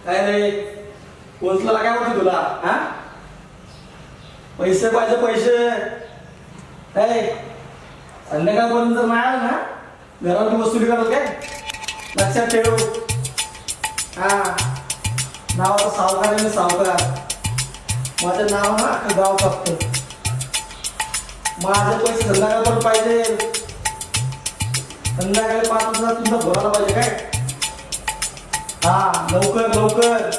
काय रे पोचला काय होतं तुला? हा पैसे पाहिजे पैसे. काय संध्याकाळपर्यंत जर नाही आलं ना घरात वसुली करत काय लक्षात ठेव. हा नावाचं सावकार आहे. सावकार माझं नाव ना अख्खं गाव कापतं. माझे पैसे संध्याकाळपर्यंत पाहिजे. संध्याकाळी 5,000 तुमचा भरायला पाहिजे काय. हा लवकर लवकर.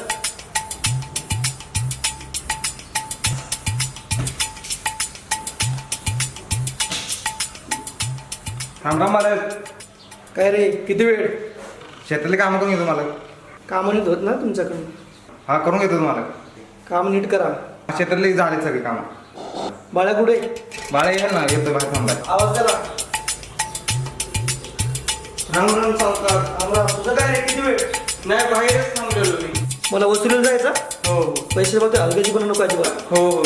थांबा मालक. काय रे किती वेळ? शेतातले कामं करून घेतो मालक. कामं नीट होत ना तुमच्याकडून? हा करून घेतो मालक. काम नीट करा. शेतातले झाले सगळे कामं. बाळा कुठे? बाळा येईल ना येतो बाहेर थांबाय. आवाज द्या. राम राम सावकार. आम्हाला तुझं काय रे किती वेळ? नाही बाहेरच थांबलेलो मी. मला वसुलीला जायचं. हो पैसे बघते हलगजी पण नको अजिबात. हो हो.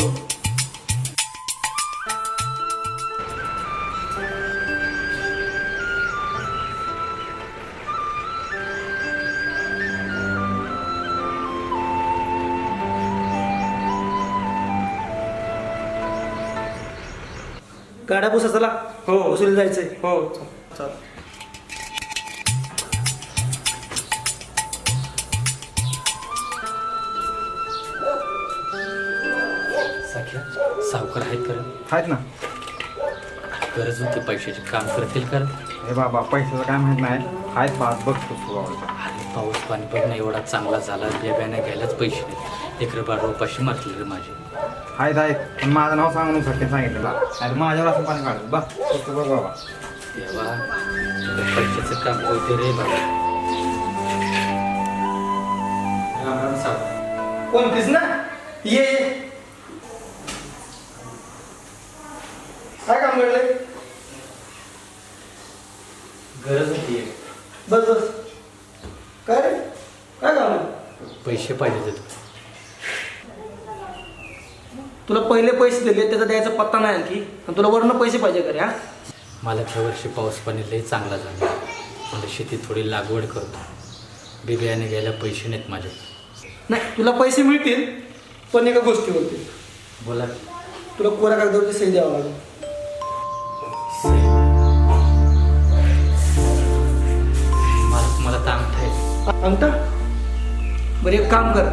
गाड्या पुसा चला. हो. वसुलीला जायचंय. हो चल. सख्या सावकार आहेत कर आहेत ना. गरज होती पैशाची. काम करतील कर. हे बाबा पैशाचं काय माहित नाही. आहेत पाच बघतो सुगावचा. अरे पाऊस पाणी बघ ना एवढा चांगला झाला. बेब्याने घ्यायलाच पैसे नाही. लेकरं बाळ रोपाशी मारतील रे माझे. आहेत पण माझं नाव सांगून सत्य सांगितलं. अरे माझ्यावर असं पाणी काढत बघ बघ बाबा. देवा तुला पैशाचं काम होते रे बाबा. राम राम सावकार. कोणतीच ना ये ये. काय काम करले? गरज होती एक. बस बस. काय रे काय काम आहे? पैसे पाहिजे होते. तुला पहिले पैसे दिले त्याचा द्यायचा पत्ता नाही आणखी आणि तुला वरनं पैसे पाहिजे का रे? हा मला त्या वर्षी पाऊस पाणी लई चांगला झाला. मला शेतीत थोडी लागवड करतो. बिबियाने घ्यायला पैसे नाहीत माझे. नाही तुला पैसे मिळतील पण एका गोष्टी होतील. बोला. तुला कोऱ्या कागदावरती सही द्यावं लागेल. मला तर अंगठा आहे. अंगठा? बरं एक काम कर.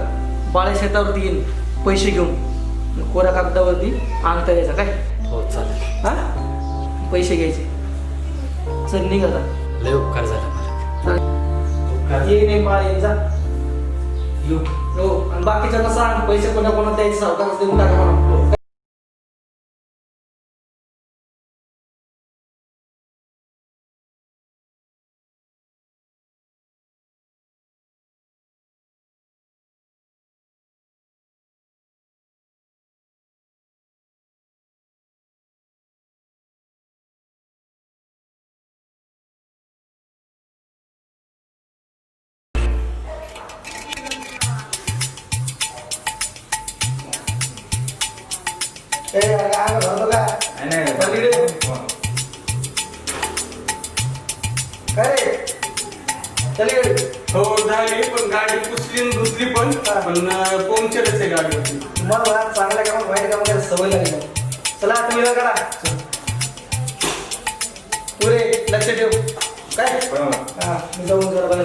बाळ्या शेतावरती येईन पैसे घेऊन कोऱ्या कागदावरती अंगठा द्यायचा काय. हो चालेल. हा पैसे घ्यायचे. चल निघ आता. लय उपकार झाला मला. ये नाही बाळा येईन जा. येऊ. हो आणि बाकीच्यांना सांग पैसे कोणा कोणा द्यायचे सावकारच देऊन टाका म्हणून. काय भरतो का? काय रे चल गाडी. हो झाली पण गाडी पुसली आणि धुतली पण पंक्चरच आहे गाडी. तुम्हाला चांगल्या कामात वाईट कामाला सवय लागली. चला तुम्ही करा. पुरे लक्ष ठेव काय. हा मी जाऊन जरा बघा.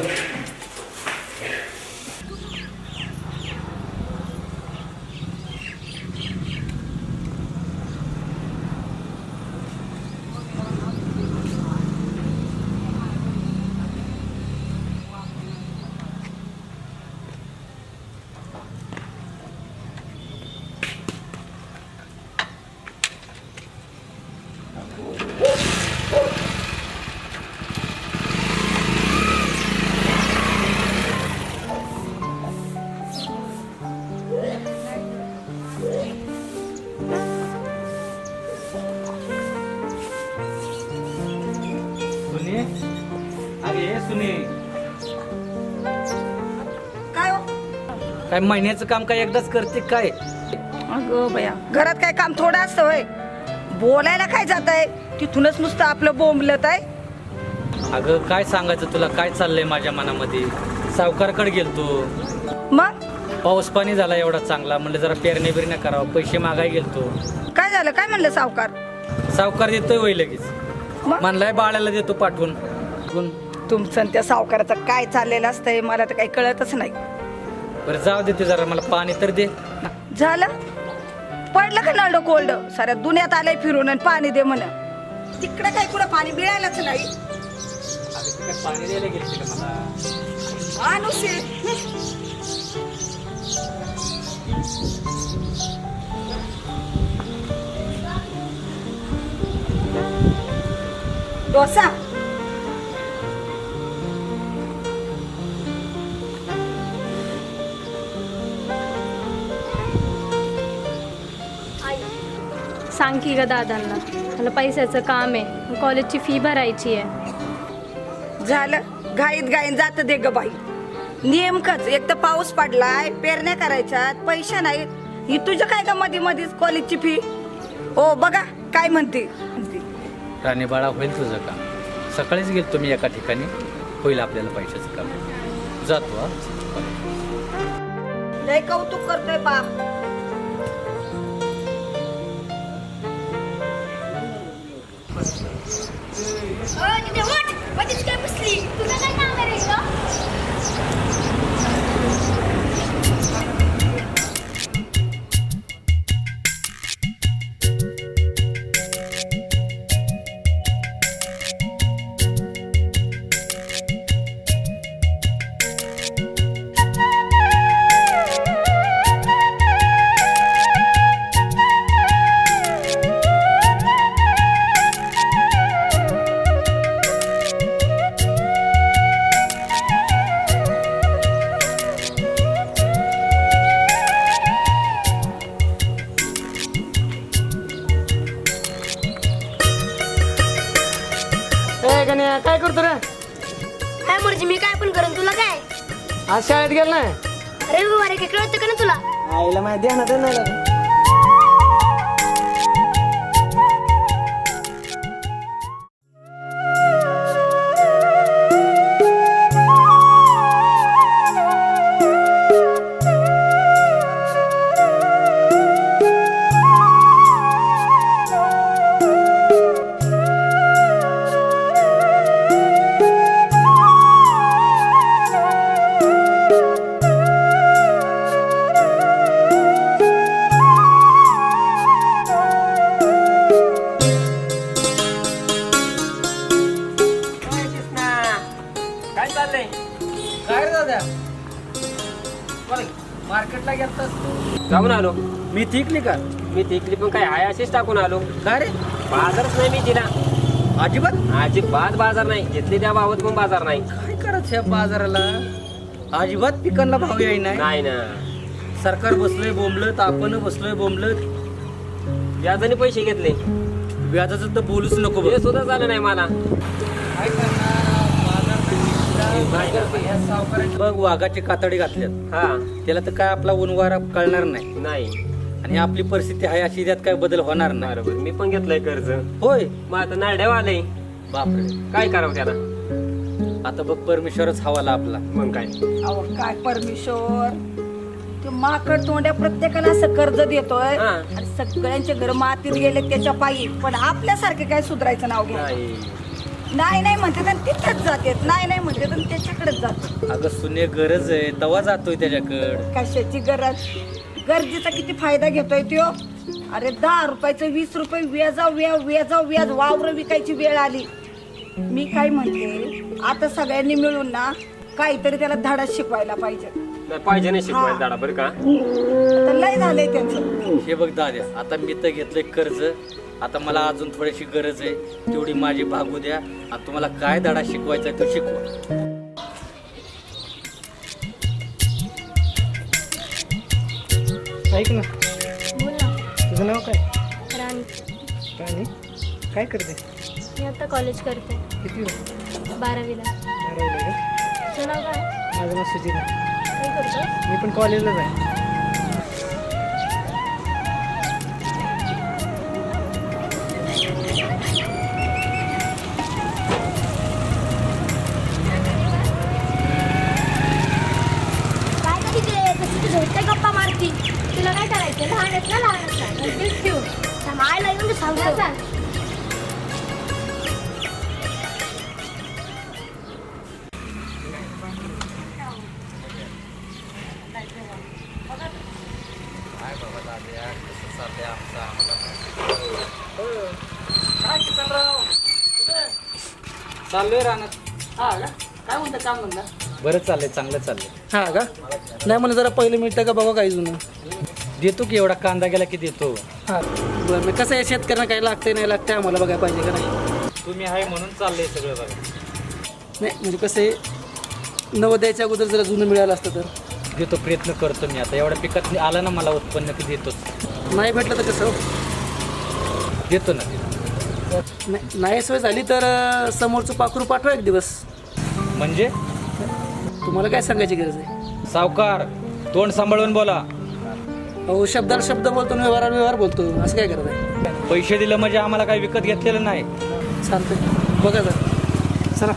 काय महिन्याचं काम काय एकदाच करते काय? अगं बया घरात काय काम थोडं असतं होय. बोलायला काय जात आहे तिथूनच नुसतं आपलं बोंबलत आहे. अगं काय सांगायचं तुला. काय चाललंय माझ्या मनामध्ये. सावकारकडे गेलतो. मग पाऊस पाणी झाला एवढा चांगला, म्हणलं जरा पेरण्या बिरण्या करावं, पैसे मागाय गेलतो. काय झालं? काय म्हणलं सावकार? सावकार देतोय वय लगेच, मग म्हणलाय बाळाला देतो पाठवून. तुमचं आणि त्या सावकाराचं काय चाललेलं असतंय मला तर काही कळतच नाही. बरं जाऊ दे, ते जरा मला पाणी तर दे. झालं पडलं का नळडं कोल्ड? साऱ्या दुनियात आलंय फिरून आणि पाणी दे म्हण. तिकडे काही कुठं पाणी मिळायलाच नाही. पाणी द्यायला गेले का मला? माणूस आहे. डोसा सांग की ग दादांना, मला पैशाचं काम आहे, कॉलेजची फी भरायची आहे. झालं घाईत घाईत जात दे ग बाई. नेमकंच एक तर पाऊस पडलाय, पेरण्या करायच्यात, पैसे नाहीत. ही तुझं काय का मध्ये मध्येच कॉलेजची फी? हो बघा काय म्हणते. राणी बाळा, होईल तुझं काम. सकाळीच गेलो तुम्ही एका ठिकाणी, होईल आपल्याला पैशाचं काम. जातो हा. लय कौतुक करतोय बाप. काय करतो रे? काय मर्जी, मी काय पण करेन, तुला काय? आज शाळेत गेला नाही? अरे बाबा रे, कळतं का ना तुला? आईला माहिती आहे ना ते नाही लागत. काय रे दादा, मार्केटला गेलतास? जाऊन आलो. मी थिकली का? मी तिकली पण काय आहे अशीच टाकून आलो. काय रे? बाजारच नाही मी तिला. अजिबात अजिबात बाजार नाही, घेतली त्या बाबत पण बाजार नाही. काय करायचं या बाजाराला? अजिबात पिकांना भाव याय नाही. नाही ना, सरकार बसलंय बोंबलत, आपण बसलोय बोंबलत. व्याजाने पैसे घेतले, व्याजाचं तर बोलूच नको बघ. ते सुद्धा झालं नाही मला. काय करणार? बघ वाघाची कातडी घातल्यात, हा त्याला तर काय आपला उनवारा कळणार नाही. नाही, आणि आपली परिस्थिती आहे अशी, त्यात काय बदल होणार नाही. बरोबर. मी पण घेतलंय कर्ज. होय. मग आता नाड्याव आलंय, बापरे, काय करावं त्याला? आता बघ परमेश्वरच हवाला आपला. मग काय? अहो काय परमेश्वर, ते माकड तोंड्या प्रत्येकाला असं कर्ज देतोय हा. आणि सगळ्यांचे घर मातीत गेले त्याच्या पायी. पण आपल्यासारखे काय सुधारायचं नाव घ्या. नाही, नाही नाही म्हणते आणि तिथेच जातात, नाही नाही म्हणते आणि त्याच्याकडेच जातात. अगं सुने गरज आहे तवा जातोय त्याच्याकडं. कशाची गरज? गरजेचा किती फायदा घेतोय त्यो. अरे 10 रुपयाचं 20 रुपये व्याज वावर विकायची वेळ आली. मी काय म्हणते, आता सगळ्यांनी मिळून ना काहीतरी त्याला धडा शिकवायला पाहिजे. नाही पाहिजे नाही शिकवायला दाडा, बरं का? आता लय झालंय त्यांचं. हे बघ दाद्या, आता मी तर घेतलंय कर्ज, आता मला अजून थोडीशी गरज आहे, तेवढी माझी भागू द्या. आणि तुम्हाला काय धडा शिकवायचा आहे तो शिकवा. ऐक ना, बोल ना. तुझं नाव काय? राणी. राणी, काय करते? मी आता कॉलेज करते, किती 12वीला. तुझं नाव काय? माझं नाव सुजित आहे. काय करतोस? मी पण कॉलेजलाच आहे. काय का तिकडे? इथेच ठेवू. आईला येऊन सांगतो. चाल. चाललोय रानात. हा का काय म्हणता काम म्हणता बरं चाललंय, चांगलं चाललंय. हा का नाही म्हणलं जरा पहिलं मिळतं का बघा काही जुनं. देतो की, एवढा कांदा गेला की देतो. हा बरं मग कसं आहे शेतकऱ्यांना काही लागतंय नाही लागतंय आम्हाला बघायला पाहिजे का नाही. तुम्ही आहे म्हणून चाललंय सगळं बघा. नाही म्हणजे कसं आहे नवं द्यायच्या अगोदर जरा जुनं मिळालं असतं तर. देतो, प्रयत्न करतो मी. आता एवढ्या पिकात आलं ना मला उत्पन्न की देतोच. नाही भेटलं तर कसं देतो ना. नाही सोय झाली तर समोरचं पाखरू पाठवा एक दिवस. म्हणजे तुम्हाला काय सांगायची गरज आहे. सावकार, तोंड सांभाळून बोला. अहो शब्दाला शब्द बोलतो आणि व्यवहाराला व्यवहार बोलतो, असं काय करत आहे. पैसे दिले म्हणजे आम्हाला काही विकत घेतलेलं नाही. चालतंय बघा जरा चला.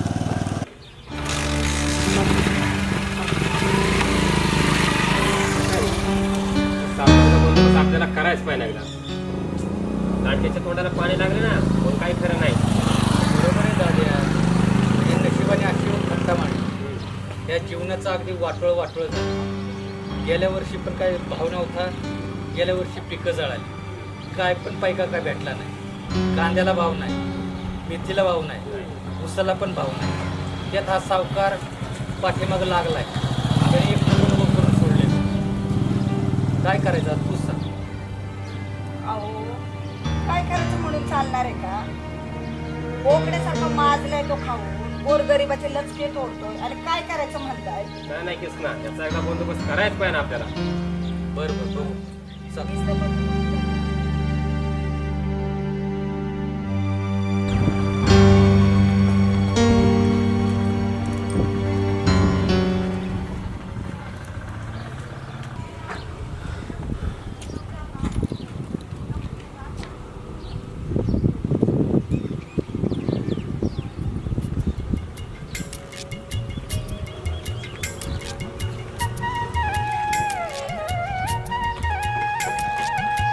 आपल्याला करायच पाहिजे लागला. लाडक्याच्या तोंडाला पाणी लागले ना, कोण काही खरं नाही. बरोबर आहे दाद्या. म्हणजे नशिबाने अशी खट्टा मांडली. या जीवनाचं अगदी वाटोळ झालं. गेल्या वर्षी पण काय भाव नव्हता. गेल्या वर्षी पिकं जळाली. काय पण पैका काय भेटला नाही. कांद्याला भाव नाही, मेथीला भाव नाही, उसाला पण भाव नाही. त्यात हा सावकार पाठीमागं लागलाय. त्याने एक नको करून सोडले. काय करायचं आता तूच सांग. अहो काय करायचं म्हणून चालणार आहे का. बोकड्यासारखं माजलाय तो खाऊन, गोरगरिबाचे लचके तोडतोय आणि काय करायचं म्हणताय. नाही किस ना, याचा एकदा बंदोबस्त करायच पाहिजे आपल्याला. बरं बघू. चल.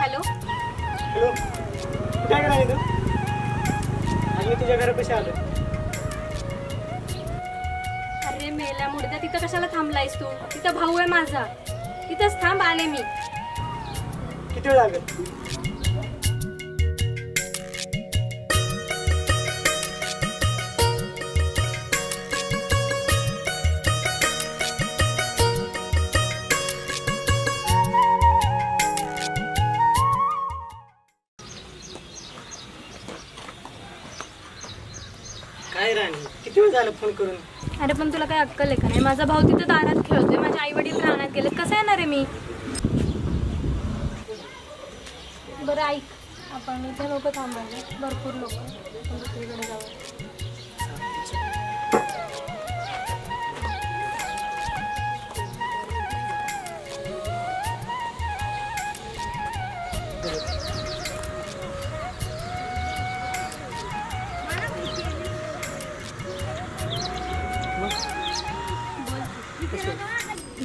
हॅलो. हॅलो काय करायचं आणि मी तुझ्या घरापाशी आलो. अरे मेल्या मुडद्या, तिथं कशाला थांबलायस तू. तिथं भाऊ आहे माझा. तिथंच थांब, आले मी. किती वेळ लागेल. काय राणी किती वेळ झालं फोन करून. अरे पण तुला काय अक्कल आहे का नाही. माझा भाऊ तिथं दारात खेळतोय, माझे आई वडील रानात गेले. कसं येणार आहे मी. बरं ऐक, आपण इथे लोक थांबायला, भरपूर लोक. आपण दुसरीकडे जाऊ.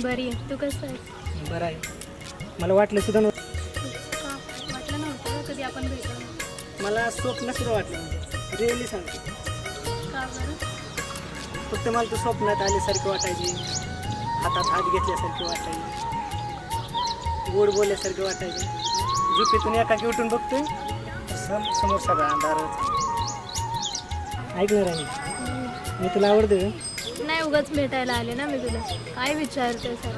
बरी आहे. तू कसं आहे. बरं आहे. मला वाटलं सुद्धा नव्हतं. का वाटलं नव्हतं का कधी आपण भेटलो. मला स्वप्न सुद्धा वाटलं म्हणजे रिअली सांगते. का बरं. फक्त मला तर स्वप्नात आल्यासारखे वाटायचे, हातात हात घेतल्यासारखे वाटायचे, गोड बोलल्यासारखे वाटायचे. झोपेतून एकाकी उठून बघतोय समोर सगळा अंधारच. ऐकणार आहे मी तुला आवडते. नाही, उगाच भेटायला आले ना मी तुला. काय विचारते सर.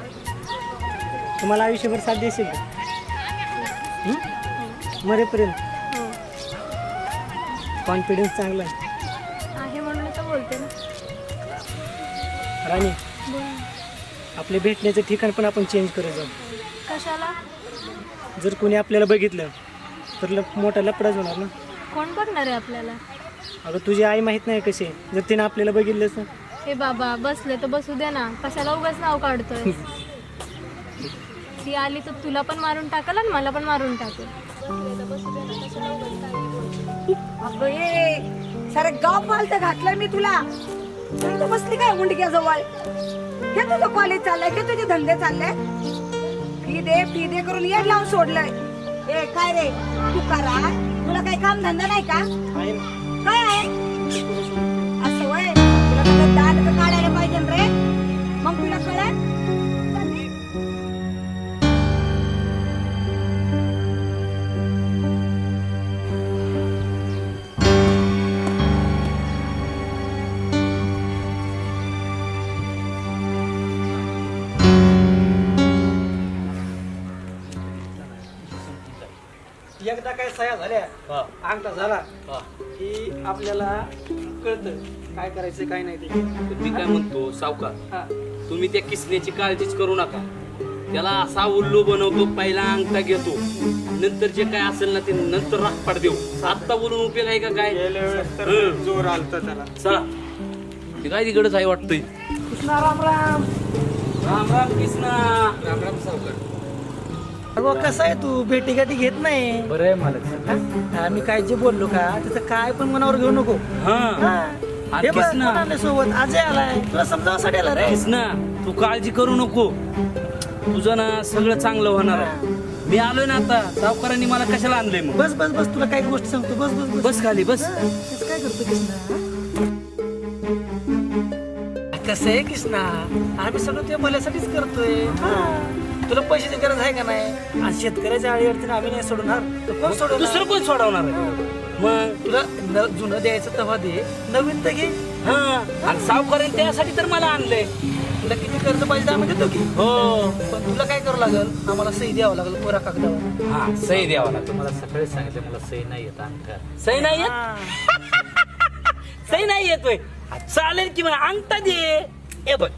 तुम्हाला आयुष्यभर साथ देशील का मरेपर्यंत. हो कॉन्फिडन्स चांगला आहे म्हणून तर बोलते ना. राणी बोल. आपले भेटण्याचं ठिकाण पण आपण चेंज करत जाऊ. कशाला. जर कोणी आपल्याला बघितलं तर मोठा लफडाच होणार ना. कोण बघणार आहे आपल्याला. अगं तुझी आई माहीत नाही कशी आहे. जर तिने आपल्याला बघितलं तर. हे बाबा बसले तर बसू दे ना. कशाला उगाच नाव काढतोय. ती आली तर तुला पण मारून टाकल आणि मला पण मारून टाकेल. बसू दे ना. कशाला उगाच काय. अगं ये सारे गाव पालत घातलंय मी तुला. तू बसली काय मुंडक्याजवळ. हे तुझं कॉलेज चाललंय, हे तुझे धंदे चालले. फी दे करून येड लावून सोडलंय. ए काय रे तू करा तुला काही काम धंदा नाही का आहे ना. काय आहे असं वय तुला सगळं दांड तर काढायला पाहिजे ना रे मग तुला कळत एकदा काय सह्या झाल्या अंगठा झाला की आपल्याला कळतं काय करायचं काय नाही ते. मी काय म्हणतो सावकार हा. तुम्ही त्या किसण्याची काळजीच करू नका त्याला असा उल्लू बनवतो पहिला अंगठा घेतो नंतर जे काय असेल ना ते नंतर राखपाट देऊ आत्ता बोलून उपयोग आहे का काय हं. जोर आलता त्याला. चला ते काय तिकडच आहे वाटतंय कृष्णा राम राम. राम राम किसना राम राम सावकार अगं कसं आहे तू भेटी गाठी घेत नाही बरं आहे मला हा? मी काय जे बोललो का त्याचं काय पण मनावर घेऊ नको हा हा. आणि हे बघ, कृष्णा. कोण आलंय सोबत अजय आलाय तुला समजावसाठी आला रे किसना तू काळजी करू नको तुझं ना सगळं चांगलं होणार आहे मी आलोय ना आता सावकारांनी मला कशाला आणलंय मग बस बस बस तुला काही गोष्ट सांगतो बस बस बस बस खाली बस हा, तेच काय करतो कृष्णा कसं आहे कृष्णा आम्ही सगळं तुझ्या भल्यासाठीच करतोय हा. तुला पैशाची गरज आहे का नाही आणि शेतकऱ्याच्या आडीअडचणी आम्ही नाही सोडणार तर कोण सोडवणार दुसरं कोण सोडवणार आहे मग तुला जुनं द्यायचं तेव्हा दे नवीन तर घे हा आणि सावकारांनी त्यासाठी तर मला आणलंय तुला किती कर्ज पाहिजे ते आम्ही देतो की हो पण तुला काय करावं लागेल आम्हाला सही द्यावं लागेल कोरा कागदावर हा सही द्यावा लागतो मला सकाळी सांगितलं मला सही नाही येत अंगठा सही नाही येत सही नाही येतोय चालेल की मला अंगठा दे हे बघ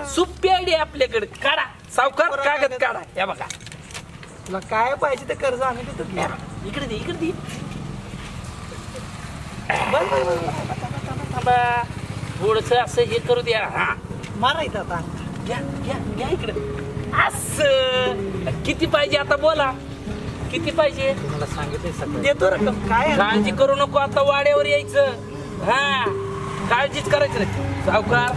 सुप्पी आयडिया आपल्याकडे काढा सावकार कागद काढा हे बघा तुला काय पाहिजे ते कर्ज आम्ही देतो की इकडे दे इकडे दे बस बस बस थांबा थोडस असं हे करू द्या हा मारायचं आता घ्या घ्या घ्या इकडे असं किती पाहिजे आता बोला किती पाहिजे मला सांगितलंय सकाळी देतो रक्कम काय आहे? काळजी करू नको आता वाड्यावर यायचं हा काळजीच करायची नाही सावकार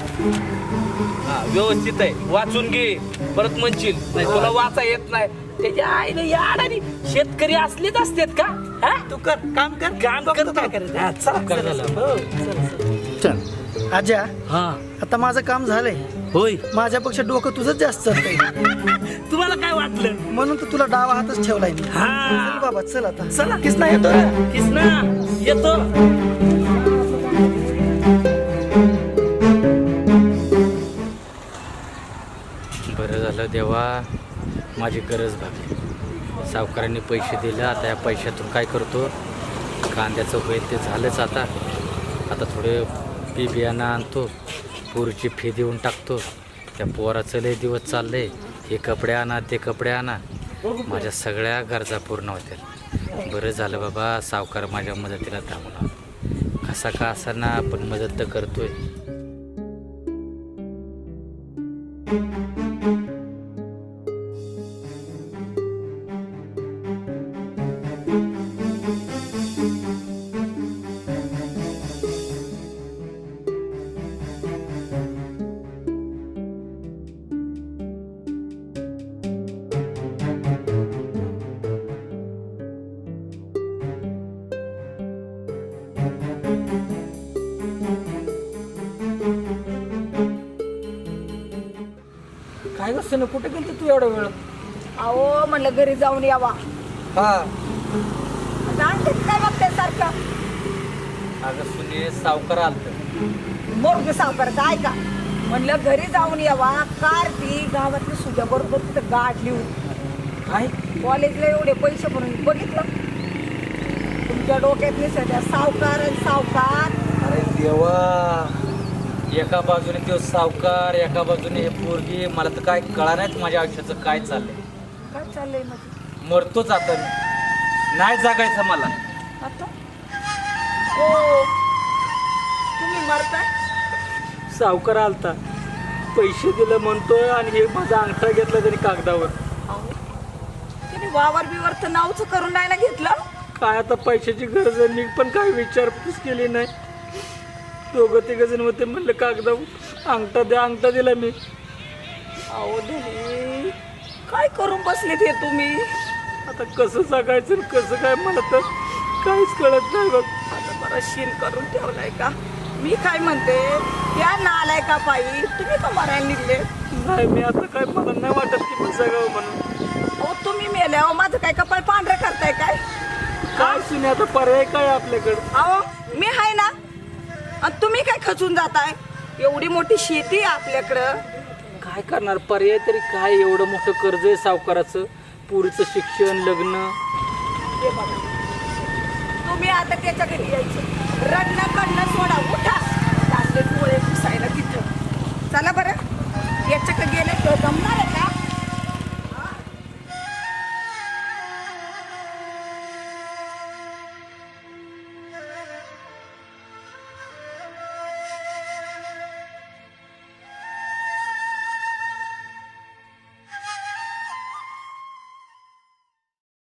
हा व्यवस्थित आहे वाचून घे परत म्हणशील नाही तुला वाचा येत नाही त्याच्या आईला या अडाणी शेतकरी असलेच असतात का हा तू कर काम कर काम बघतो करतो. काय करायचं हा, चला. चल, चल, चल. हो, चल, चल. चल आज्या हा आता माझं काम झालंय होय माझ्यापेक्षा डोकं तुझंच जास्त चालतंय तुम्हाला काय वाटलं म्हणून तर तुला डावा हातच ठेवलाय मी हा चल बाबा चल आता चला किसना येतो रे. किसना येतो बरं झालं देवा माझी गरज भागली सावकारांनी पैसे दिले आता या पैशातून काय करतो कांद्याचं होईल ते झालंच आता आता थोडे बियाणं आणतो पूरची फी देऊन टाकतो त्या पोराचं लय दिवस चालले हे कपडे आणा ते कपडे आणा माझ्या सगळ्या गरजा पूर्ण होतील बरं झालं बाबा सावकार माझ्या मदतीला थांबला कसा का असताना आपण मदत तर करतोय काय गोष्ट ना कुठे गेली तू एवढा वेळ अहो म्हणलं घरी जाऊन यावा हा जाणते काय बघते सारखं अगं सुने सावकार आलत मोरग सावकारचा ऐका म्हणलं घरी जाऊन यावा कार ती गावातली सुद्या बरोबर तिथं गाठली होती काय कॉलेजला एवढे पैसे भरून बघितलं तुमच्या डोक्यातली सध्या सावकार आणि सावकार अरे देवा एका बाजूने तो सावकार एका बाजूने हे पोरगी मला तर काय कळा नाही माझ्या आयुष्याचं काय चाललंय काय चाललंय म्हणजे मरतोच आता मी नाही जगायचं मला आता हो तुम्ही मरताय सावकार आलता पैसे दिलं म्हणतोय आणि हे माझा अंगठा घेतला त्यांनी कागदावर अहो तुम्ही वावर बिवर तर नावचं करून नाही ना घेतलं काय आता पैशाची गरज आहे मी पण काय विचारपूस केली नाही दोघं तिघ जण होते म्हणलं कागदावर अंगठा दिला मी अहो धनी काय करून बसले ते तुम्ही आता कसं जगायचं आणि कसं काय मला तर काहीच कळत नाही बघ. आता बरं शीन करून ठेवलाय का? मी काय म्हणते, त्या नालाय का पायी तुम्ही का मरायला निघले? नाही मी आता काय मला नाही वाटत की मी जगावं म्हणून. अहो तुम्ही मेल्यावर माझं काय कपाळ पांढरं करताय काय? काय सुने आता पर्याय काय आपल्याकडं? अहो मी आहे ना, आणि तुम्ही काय खचून जाताय? एवढी मोठी शेती आहे आपल्याकडं. काय करणार, पर्याय तरी काय? एवढं मोठं कर्ज आहे सावकाराचं, पुरीचं शिक्षण, लग्न. हे बघा, तुम्ही आता त्याच्या घरी यायचं, रडणं कडणं सोडा, उठा, टाकले डोळे पुसायला तिथं.